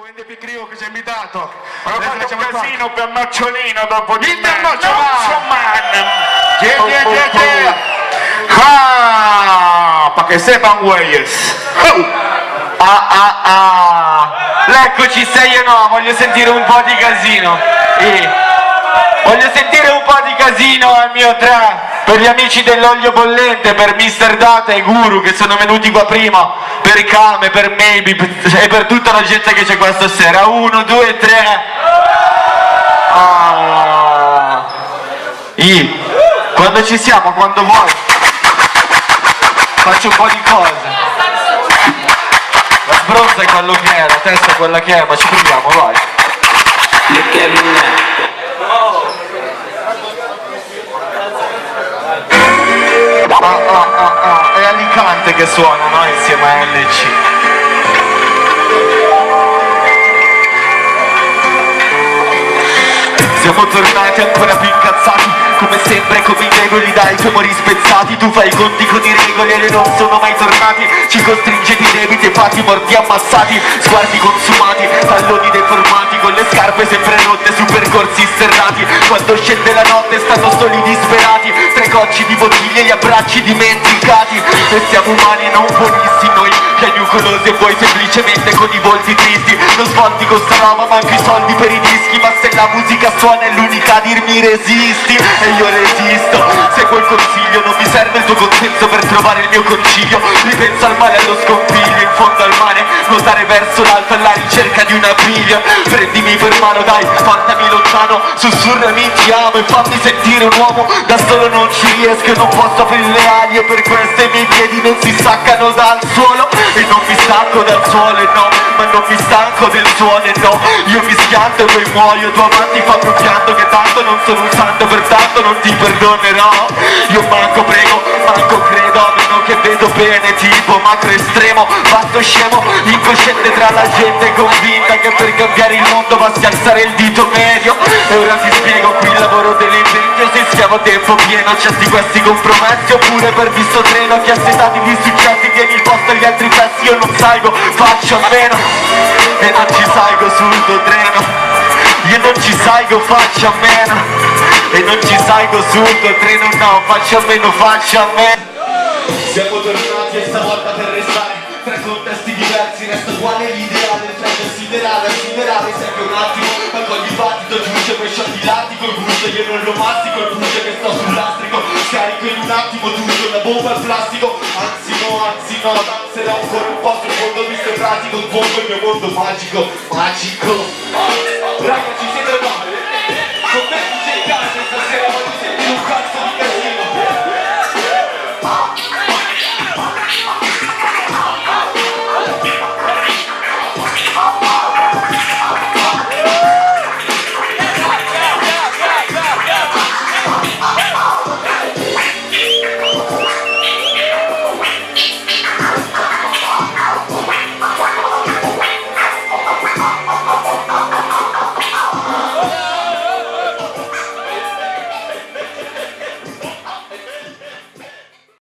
NDP Crio che ci ha invitato. Ma ho fatto un casino per Nocciolino dopo di me. Nocciolman! Ah, perché sepan güeyes. Eccoci, sei o no? Voglio sentire un po' di casino. Voglio sentire un po' di casino al mio 3 per gli amici dell'olio bollente, per Mister Data e Guru che sono venuti qua prima, per Kame, per Maybe e per tutta la gente che c'è qua stasera. 1, 2, 3. Quando ci siamo, quando vuoi, faccio un po' di cose. La sbronza è quello che è, la testa è quella che è, ma ci proviamo, vai. È Alicante che suona, no? Insieme a LC. Siamo tornati ancora più incazzati, come sempre, come i regoli dai tuoi amori spezzati. Tu fai i conti con i regoli e non sono mai tornati. Ci costringe di debiti e fatti, morti ammassati, sguardi consumati, talloni deformati, con le scarpe sempre rotte su percorsi sterrati. Quando scende la notte stanno soli disperati, 3 cocci di bottiglie e gli abbracci dimenticati. E siamo umani e non buonisti noi, piagnucolosi e voi semplicemente con i volti tristi. Non svolti con sta roba, manco i soldi per i dischi, ma se la musica suona è l'unica a dirmi resisti. E io resisto, seguo il consiglio, non mi serve il tuo consenso per trovare il mio concilio. Ripenso al male, allo scompiglio, in fondo al mare, nuotare verso l'alto alla ricerca di una biglia. Prendimi per mano, dai, portami lontano, sussurrami ti amo e fammi sentire un uomo. Da solo non ci riesco, non posso aprire le ali e per questo i miei piedi non si staccano dal suolo. E non mi stanco dal suolo, e no, ma non mi stanco del suono, e no. Io mi schianto e poi muoio, tu amanti fanno pianto che tanto non sono un santo, pertanto non ti perdonerò. Io manco prego, manco credo, a meno che vedo bene tipo macro estremo. Fatto scemo, incosciente tra la gente convinta che per cambiare il mondo basti alzare il dito medio. E ora ti spiego qui il lavoro dell'inventio, se siamo a tempo pieno accetti questi compromessi, oppure per visto treno che assetati di successi tieni il posto agli altri pezzi. Io non salgo, faccio a meno e non ci salgo sul tuo treno. Io non ci salgo, faccio a meno e non ci salgo sul tuo treno, no, faccio a meno, faccio a meno. Siamo tornati e stavolta per restare 3 contesti diversi, resta uguale l'ideale, il trend siderale, serve un attimo, ma con il battito giudice poi sciogli lati, col gusto io non lo mastico, il brucio che sto sul lastrico, scarico in un attimo tutto, una bomba al plastico, anzi no, danzerò ancora un po' sul fondo visto pratico, il mondo, il mio mondo magico, raga ci